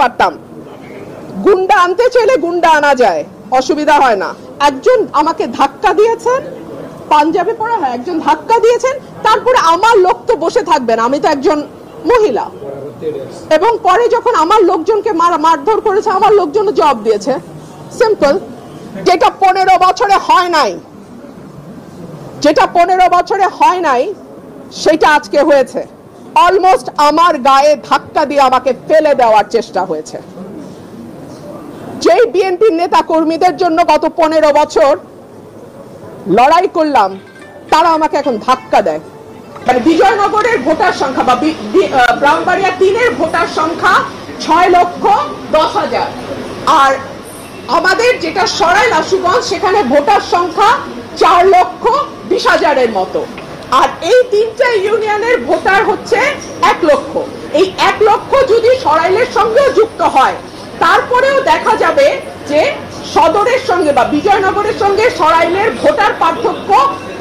পারতাম। গুন্ডা আনতে চাইলে গুন্ডা আনা যায়, অসুবিধা হয় না। একজন আমাকে ধাক্কা দিয়েছেন, পাঞ্জাবি পরা, হয় একজন ধাক্কা দিয়েছেন, তারপরে আমার লোক তো বসে থাকবেন, আমি তো একজন মহিলা, এবং পরে যখন আমার লোকজনকে মারধর করেছে আমার লোকজন জবাব দিয়েছে। সিম্পল। যেটা 15 বছরে হয় নাই, যেটা 15 বছরে হয় নাই সেটা আজকে হয়েছে। অলমোস্ট আমার গায়ে ধাক্কা দিয়ে আমাকে ফেলে দেওয়ার চেষ্টা হয়েছে। যেই বিএনপির নেতা কর্মীদের জন্য গত 15 বছর লড়াই করলাম, তারা আমাকে এখন ধাক্কা দেয়। মানে বিজয়নগরের ভোটার সংখ্যা বা ব্রাহ্মণবাড়িয়া 3-এর ভোটার সংখ্যা 6,10,000, আর আমাদের যেটা সরাইল আশুগঞ্জ সেখানে ভোটার সংখ্যা 4,20,000-এর মতো, আর এই 3টা ইউনিয়নের ভোটার হচ্ছে 1 লক্ষ। এই 1 লক্ষ যদি সরাইলের সঙ্গেও যুক্ত হয়, তারপরেও দেখা যাবে যে সদরের সঙ্গে বা বিজয়নগরের সঙ্গে সরাইলের ভোটার পার্থক্য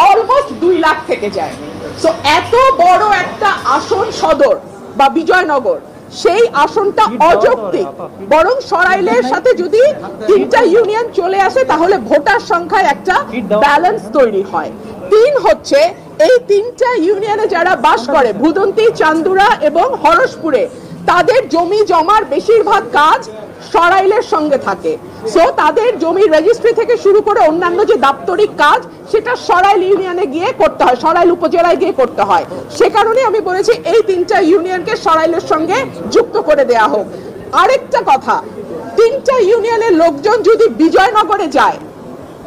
অলমোস্ট 2 লাখ থেকে যায়। সো এত বড় একটা আসন সদর বা বিজয়নগর, সেই আসনটা অযৌক্তিক। বরং সরাইলের সাথে যদি 3টা ইউনিয়ন চলে আসে তাহলে ভোটার সংখ্যায় একটা ব্যালেন্স তৈরি হয়। 3 হচ্ছে এই 3টা ইউনিয়নে যারা বাস করে, ভুদন্তি, চান্দুরা এবং হরসপুরে, তাদের জমি জমার বেশিরভাগ কাজ সরাইলের সঙ্গে থাকে। সো তাদের জমি রেজিস্ট্রি থেকে শুরু করে অন্যান্য যে দাপ্তরিক কাজ সেটা সরাইল ইউনিয়নে গিয়ে করতে হয়, সরাইল উপজেলায় গিয়ে করতে হয়। সে কারণে আমি বলেছি এই 3টা ইউনিয়নকে সরাইলের সঙ্গে যুক্ত করে দেয়া হোক। আরেকটা কথা, 3টা ইউনিয়নের লোকজন যদি বিজয়নগরে যায়,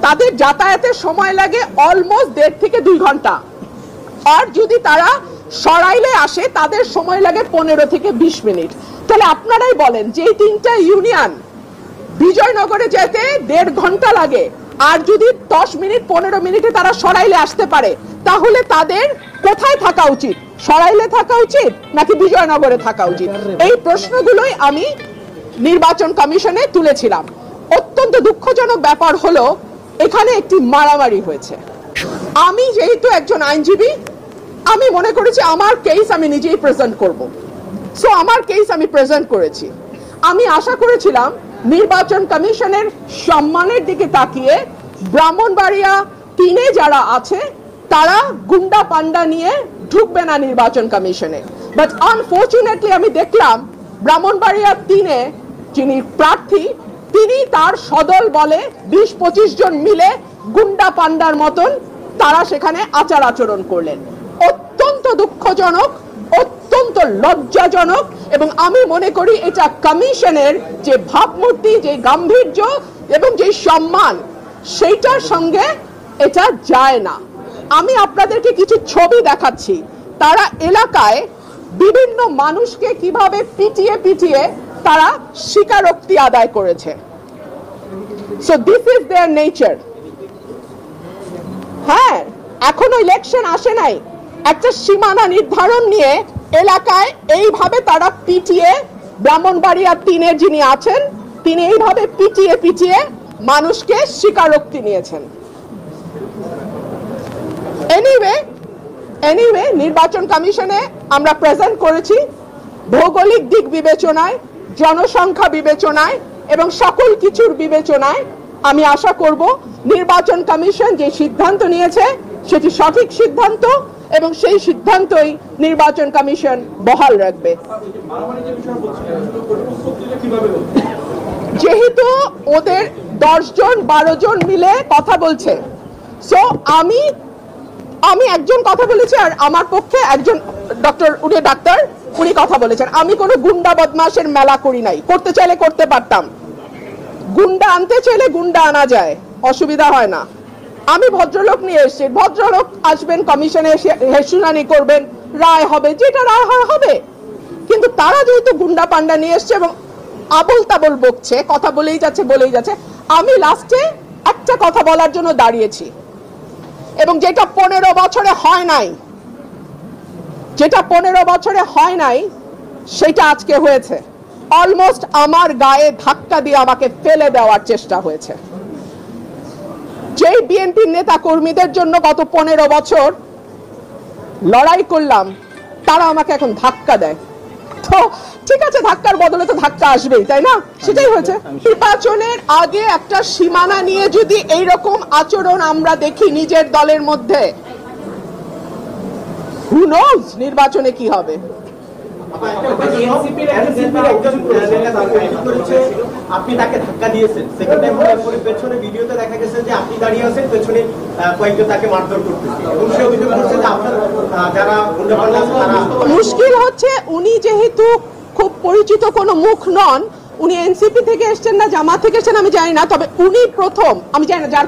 তাদের যাতায়াতের সময় লাগে অলমোস্ট 1.5 থেকে 2 ঘন্টা, আর যদি তারা সরাইলে আসে তাদের সময় লাগে 15 থেকে 20 মিনিট। তাহলে আপনারাই বলেন যে এই 3টা ইউনিয়ন বিজয়নগরে যেতে 1.5 ঘন্টা লাগে, আর যদি 10 মিনিট 15 মিনিটে তারা সরাইলে আসতে পারে, তাহলে তাদের কোথায় থাকা উচিত? সরাইলে থাকা উচিত নাকি বিজয়নগরে থাকা উচিত? এই প্রশ্নগুলোই আমি নির্বাচন কমিশনে তুলেছিলাম। অত্যন্ত দুঃখজনক ব্যাপার হলো এখানে একটি মারামারি হয়েছে। আমি যেহেতু একজন আইনজীবী, আমি মনে করেছি আমার কেস আমি নিজেই প্রেজেন্ট করব। সো আমার কেস আমি প্রেজেন্ট করেছি। আমি আশা করেছিলাম নির্বাচন কমিশনের সম্মানের দিকে তাকিয়ে ব্রাহ্মণবাড়িয়া 3-এ যারা আছে তারা গুন্ডা পান্ডা নিয়ে ঢুকবে না নির্বাচন কমিশনে। বাট আনফরচুনেটলি আমি দেখলাম ব্রাহ্মণবাড়িয়া 3-এ যিনি প্রার্থী, তিনি তার সদল বলে 20-25 জন মিলে গুন্ডা পান্ডার মতন তারা সেখানে আচার আচরণ করলেন। অত্যন্ত দুঃখজনক, অত্যন্ত লজ্জাজনক, এবং আমি মনে করি এটা কমিশনের যে ভাবমূর্তি, যে গাম্ভীর্য এবং যে সম্মান, সেইটার সঙ্গে এটা যায় না। আমি আপনাদেরকে কিছু ছবি দেখাচ্ছি। তারা এলাকায় বিভিন্ন মানুষকে কিভাবে পিটিয়ে পিটিয়ে তারা স্বীকারোক্তি আদায় করেছে। So this is there nature. হ্যাঁ, এখনো ইলেকশন আসে নাই, একটা সীমানা নির্ধারণ নিয়ে এলাকায় এইভাবে তারা পিটিয়ে, ব্রাহ্মণবাড়িয়া 3-এর যিনি আছেন তিনি এইভাবে পিটিয়ে পিটিয়ে মানুষকে স্বীকারোক্তি নিয়েছেন। এনিওয়ে নির্বাচন কমিশনে আমরা প্রেজেন্ট করেছি। ভৌগোলিক দিক বিবেচনায়, জনসংখ্যা বিবেচনায় এবং সকল কিছুর বিবেচনায় আমি আশা করব নির্বাচন কমিশন যে সিদ্ধান্ত নিয়েছে সেটি সঠিক সিদ্ধান্ত, এবং সেই সিদ্ধান্তই নির্বাচন কমিশন বহাল রাখবে। যেহেতু ওদের 10 জন 12 জন মিলে কথা বলছে, সো আমি একজন কথা বলেছি, আর আমার পক্ষে একজন ডাক্তার উনি কথা বলেছেন। আমি কোনো গুন্ডা বদমাশের মেলা করি নাই, করতে চাইলে করতে পারতাম। গুন্ডা আনতে চাইলে গুন্ডা আনা যায়, অসুবিধা হয় না। আমি ভদ্রলোক নিয়ে এসেছি, ভদ্রলোক আসবেন, কমিশনে শুনানি করবেন, রায় হবে, যেটা রায় হবে। কিন্তু তারা যেহেতু গুন্ডা পান্ডা নিয়ে এসছে এবং আবল তাবল বকছে, কথা বলেই যাচ্ছে, আমি লাস্টে একটা কথা বলার জন্য দাঁড়িয়েছি, এবং যেটা 15 বছরে হয় নাই, সেটা আজকে হয়েছে। অলমোস্ট আমার গায়ে ধাক্কা দিয়ে আমাকে ফেলে দেওয়ার চেষ্টা হয়েছে। যেই বিএনপির নেতা কর্মীদের জন্য গত 15 বছর লড়াই করলাম, তারা আমাকে এখন ধাক্কা দেয়। তো ঠিক আছে, ধাক্কার বদলে তো ধাক্কা আসবেই, তাই না? সেটাই হয়েছে। নির্বাচনের আগে একটা সীমানা নিয়ে যদি এইরকম আচরণ আমরা দেখি নিজের দলের মধ্যে, who knows নির্বাচনে কি হবে। আপনি তাকে ধাক্কা দিয়েছেন, সেকেন্ড টাইম পেছনে ভিডিওতে দেখা গেছে যে আপনি দাঁড়িয়ে আছেন, পেছনে কয়েকজন তাকে মারধর করতেছে এবং সে অভিযোগ করছে যে আপনার যারা গুন্ডাপাল্লা আছে তারা। মুশকিল হচ্ছে উনি যেহেতু খুব পরিচিত কোনো মুখ নন, উনি এনসিপি থেকে এসেছেন না জামাত থেকে এসেছেন আমি জানি না, তবে উনি প্রথম, আমি জানি না যার